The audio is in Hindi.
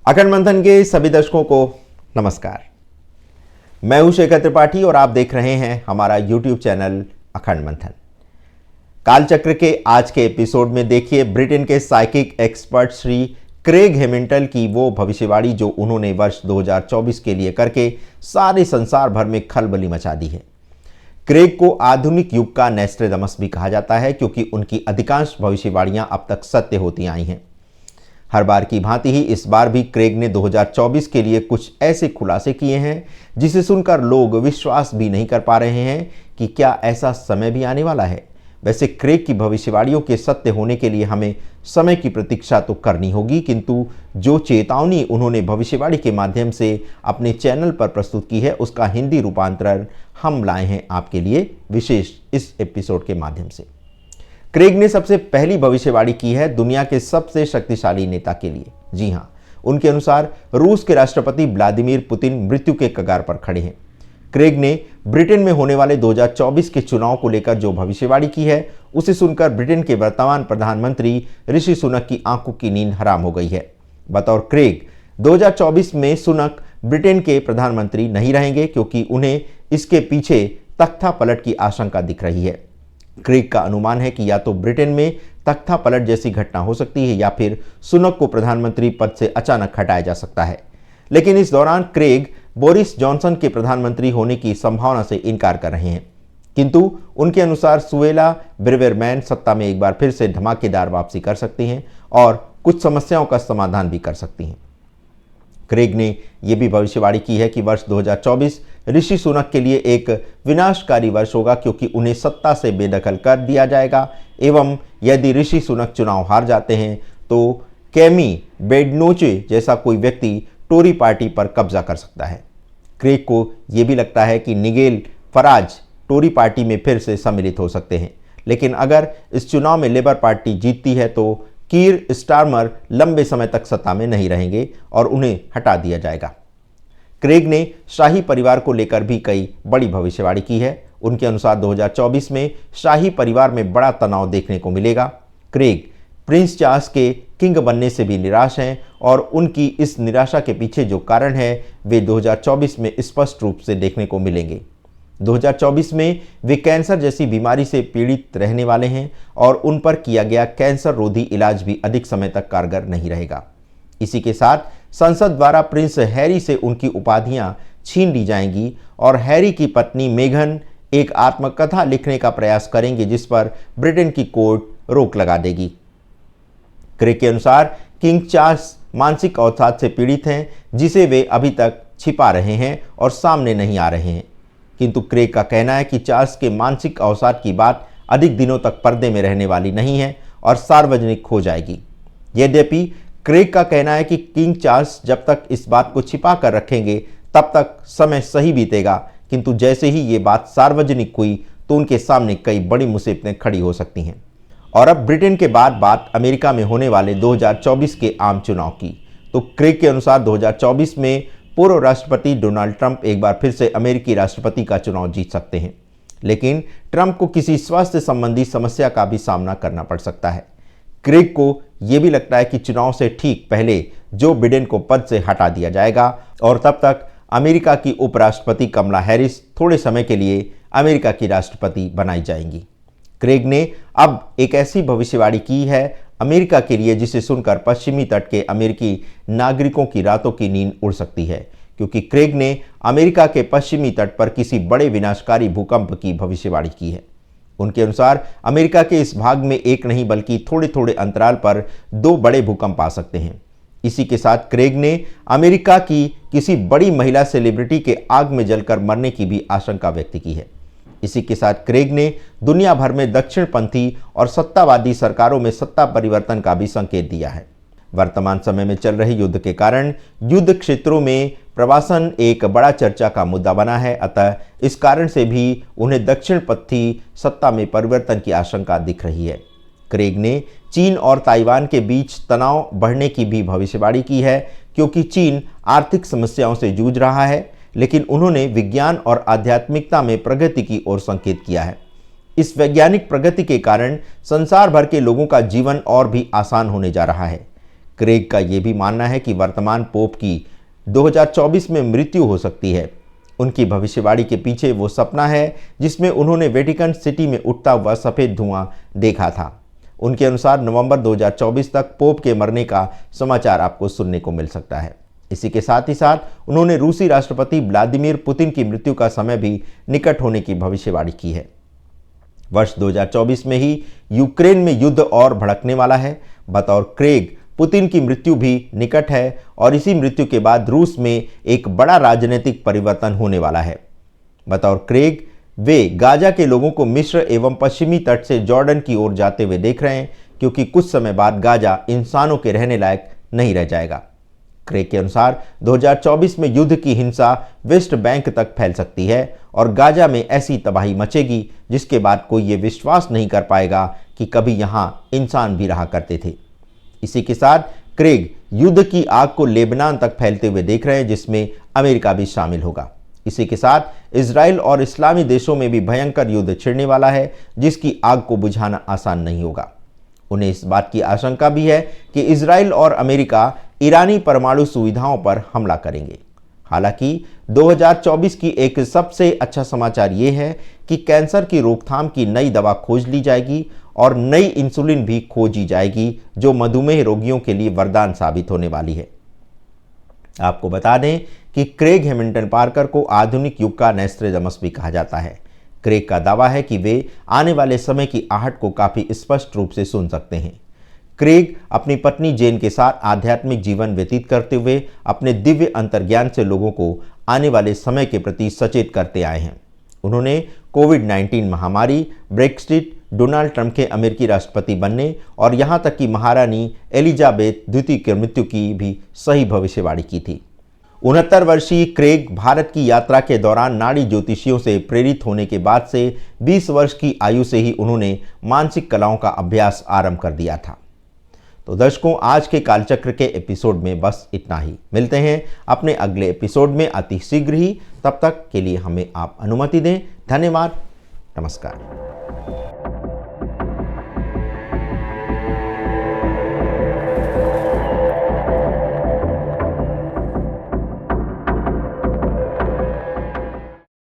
अखंड मंथन के सभी दर्शकों को नमस्कार। मैं हूं शेखर त्रिपाठी और आप देख रहे हैं हमारा YouTube चैनल अखंड मंथन। कालचक्र के आज के एपिसोड में देखिए ब्रिटेन के psychic expert Shri Craig Hamilton की वो भविष्यवाणी जो उन्होंने वर्ष 2024 के लिए करके सारे संसार भर में खलबली मचा दी है। क्रेग को आधुनिक युग का नोस्ट्रेडमस भी कहा जाता है क्योंकि उनकी अधिकांश भविष्यवाणियां अब तक सत्य होती आई हैं। हर बार की भांति ही इस बार भी क्रेग ने 2024 के लिए कुछ ऐसे खुलासे किए हैं जिसे सुनकर लोग विश्वास भी नहीं कर पा रहे हैं कि क्या ऐसा समय भी आने वाला है। वैसे क्रेग की भविष्यवाणियों के सत्य होने के लिए हमें समय की प्रतीक्षा तो करनी होगी, किंतु जो चेतावनी उन्होंने भविष्यवाणी के माध्यम से अपने चैनल पर प्रस्तुत की है उसका हिंदी रूपांतरण हम लाए हैं आपके लिए विशेष इस एपिसोड के माध्यम से। क्रेग ने सबसे पहली भविष्यवाणी की है दुनिया के सबसे शक्तिशाली नेता के लिए। जी हां, उनके अनुसार रूस के राष्ट्रपति व्लादिमीर पुतिन मृत्यु के कगार पर खड़े हैं। क्रेग ने ब्रिटेन में होने वाले 2024 के चुनाव को लेकर जो भविष्यवाणी की है उसे सुनकर ब्रिटेन के वर्तमान प्रधानमंत्री ऋषि सुनक की आंखों की नींद हराम हो गई है। बतौर क्रेग 2024 में सुनक ब्रिटेन के प्रधानमंत्री नहीं रहेंगे क्योंकि उन्हें इसके पीछे तख्ता पलट की आशंका दिख रही है। क्रेग का अनुमान है कि या तो ब्रिटेन में तख्ता पलट जैसी घटना हो सकती है या फिर सुनक को प्रधानमंत्री पद से अचानक हटाया जा सकता है। लेकिन इस दौरान क्रेग बोरिस जॉनसन के प्रधानमंत्री होने की संभावना से इनकार कर रहे हैं, किंतु उनके अनुसार सुएला ब्रेवरमैन सत्ता में एक बार फिर से धमाकेदार वापसी कर सकती हैं और कुछ समस्याओं का समाधान भी कर सकती हैं। क्रेग ने यह भी भविष्यवाणी की है कि वर्ष 2024 ऋषि सुनक के लिए एक विनाशकारी वर्ष होगा क्योंकि उन्हें सत्ता से बेदखल कर दिया जाएगा एवं यदि ऋषि सुनक चुनाव हार जाते हैं तो कैमी बेडनोचे जैसा कोई व्यक्ति टोरी पार्टी पर कब्जा कर सकता है। क्रेग को यह भी लगता है कि निगेल फराज टोरी पार्टी में फिर से सम्मिलित हो सकते हैं, लेकिन अगर इस चुनाव में लेबर पार्टी जीतती है तो कीर स्टारमर लंबे समय तक सत्ता में नहीं रहेंगे और उन्हें हटा दिया जाएगा। क्रेग ने शाही परिवार को लेकर भी कई बड़ी भविष्यवाणी की है। उनके अनुसार 2024 में शाही परिवार में बड़ा तनाव देखने को मिलेगा। क्रेग प्रिंस चार्ल्स के किंग बनने से भी निराश हैं और उनकी इस निराशा के पीछे जो कारण है वे 2024 में स्पष्ट रूप से देखने को मिलेंगे। 2024 में वे कैंसर जैसी बीमारी से पीड़ित रहने वाले हैं और उन पर किया गया कैंसर रोधी इलाज भी अधिक समय तक कारगर नहीं रहेगा। इसी के साथ संसद द्वारा प्रिंस हैरी से उनकी उपाधियां छीन ली जाएंगी और हैरी की पत्नी मेघन एक आत्मकथा लिखने का प्रयास करेंगे जिस पर ब्रिटेन की कोर्ट रोक लगा देगी। क्रेग के अनुसार किंग चार्ल्स मानसिक अवसाद से पीड़ित हैं जिसे वे अभी तक छिपा रहे हैं और सामने नहीं आ रहे हैं, किंतु क्रेग का कहना है कि चार्ल्स के मानसिक अवसाद की बात अधिक दिनों तक पर्दे में रहने वाली नहीं है और सार्वजनिक हो जाएगी। यद्यपि क्रेग का कहना है कि किंग चार्ल्स जब तक इस बात को छिपा कर रखेंगे तब तक समय सही बीतेगा, किंतु जैसे ही ये बात सार्वजनिक हुई तो उनके सामने कई बड़ी मुसीबतें खड़ी हो सकती हैं। और अब ब्रिटेन के बाद बात अमेरिका में होने वाले 2024 के आम चुनाव की, तो क्रेग के अनुसार 2024 में पूर्व राष्ट्रपति डोनाल्ड ट्रंप एक बार फिर से अमेरिकी राष्ट्रपति का चुनाव जीत सकते हैं, लेकिन ट्रंप को किसी स्वास्थ्य संबंधी समस्या का भी सामना करना पड़ सकता है। क्रेग को यह भी लगता है कि चुनाव से ठीक पहले जो बिडेन को पद से हटा दिया जाएगा और तब तक अमेरिका की उपराष्ट्रपति कमला हैरिस थोड़े समय के लिए अमेरिका की राष्ट्रपति बनाई जाएंगी। क्रेग ने अब एक ऐसी भविष्यवाणी की है अमेरिका के लिए जिसे सुनकर पश्चिमी तट के अमेरिकी नागरिकों की रातों की नींद उड़ सकती है, क्योंकि क्रेग ने अमेरिका के पश्चिमी तट पर किसी बड़े विनाशकारी भूकंप की भविष्यवाणी की है। उनके अनुसार अमेरिका के इस भाग में एक नहीं बल्कि थोड़े थोड़े अंतराल पर 2 बड़े भूकंप आ सकते हैं। इसी के साथ क्रेग ने अमेरिका की किसी बड़ी महिला सेलिब्रिटी के आग में जलकर मरने की भी आशंका व्यक्त की है। इसी के साथ क्रेग ने दुनिया भर में दक्षिणपंथी और सत्तावादी सरकारों में सत्ता परिवर्तन का भी संकेत दिया है। वर्तमान समय में चल रहे युद्ध के कारण युद्ध क्षेत्रों में प्रवासन एक बड़ा चर्चा का मुद्दा बना है, अतः इस कारण से भी उन्हें दक्षिणपंथी सत्ता में परिवर्तन की आशंका दिख रही है। क्रेग ने चीन और ताइवान के बीच तनाव बढ़ने की भी भविष्यवाणी की है, क्योंकि चीन आर्थिक समस्याओं से जूझ रहा है, लेकिन उन्होंने विज्ञान और आध्यात्मिकता में प्रगति की ओर संकेत किया है। इस वैज्ञानिक प्रगति के कारण संसार भर के लोगों का जीवन और भी आसान होने जा रहा है। क्रेग का यह भी मानना है कि वर्तमान पोप की 2024 में मृत्यु हो सकती है। उनकी भविष्यवाणी के पीछे वो सपना है जिसमें उन्होंने वेटिकन सिटी में उठता हुआ सफ़ेद धुआं देखा था। उनके अनुसार नवंबर 2024 तक पोप के मरने का समाचार आपको सुनने को मिल सकता है। इसी के साथ ही साथ उन्होंने रूसी राष्ट्रपति व्लादिमीर पुतिन की मृत्यु का समय भी निकट होने की भविष्यवाणी की है। वर्ष 2024 में ही यूक्रेन में युद्ध और भड़कने वाला है। बतौर क्रेग, पुतिन की मृत्यु भी निकट है और इसी मृत्यु के बाद रूस में एक बड़ा राजनीतिक परिवर्तन होने वाला है। बतौर क्रेग, वे गाजा के लोगों को मिस्र एवं पश्चिमी तट से जॉर्डन की ओर जाते हुए देख रहे हैं, क्योंकि कुछ समय बाद गाजा इंसानों के रहने लायक नहीं रह जाएगा। क्रेग के अनुसार 2024 में युद्ध की हिंसा वेस्ट बैंक तक फैल सकती है और गाजा में ऐसी तबाही मचेगी जिसके बाद कोई ये विश्वास नहीं कर पाएगा कि कभी यहाँ इंसान भी रहा करते थे। इसी के साथ क्रेग युद्ध की आग को लेबनान तक फैलते हुए देख रहे हैं, जिसमें अमेरिका भी शामिल होगा। इसी के साथ इजराइल और इस्लामी देशों में भी भयंकर युद्ध छिड़ने वाला है, जिसकी आग को बुझाना आसान नहीं होगा। उन्हें इस बात की आशंका भी है कि इजराइल और अमेरिका ईरानी परमाणु सुविधाओं पर हमला करेंगे। हालांकि 2024 की एक सबसे अच्छा समाचार ये है कि कैंसर की रोकथाम की नई दवा खोज ली जाएगी और नई इंसुलिन भी खोजी जाएगी, जो मधुमेह रोगियों के लिए वरदान साबित होने वाली है। आपको बता दें कि क्रेग हैमिल्टन पार्कर को आधुनिक युग का नोस्ट्राडामस भी कहा जाता है। क्रेग का दावा है कि वे आने वाले समय की आहट को काफी स्पष्ट रूप से सुन सकते हैं। क्रेग अपनी पत्नी जेन के साथ आध्यात्मिक जीवन व्यतीत करते हुए अपने दिव्य अंतर्ज्ञान से लोगों को आने वाले समय के प्रति सचेत करते आए हैं। उन्होंने कोविड-19 महामारी, ब्रेक्सिट, डोनाल्ड ट्रंप के अमेरिकी राष्ट्रपति बनने और यहाँ तक कि महारानी एलिजाबेथ द्वितीय की मृत्यु की भी सही भविष्यवाणी की थी। 69 वर्षीय क्रेग भारत की यात्रा के दौरान नाड़ी ज्योतिषियों से प्रेरित होने के बाद से 20 वर्ष की आयु से ही उन्होंने मानसिक कलाओं का अभ्यास आरंभ कर दिया था। तो दर्शकों, आज के कालचक्र के एपिसोड में बस इतना ही। मिलते हैं अपने अगले एपिसोड में अति शीघ्र ही। तब तक के लिए हमें आप अनुमति दें। धन्यवाद। नमस्कार।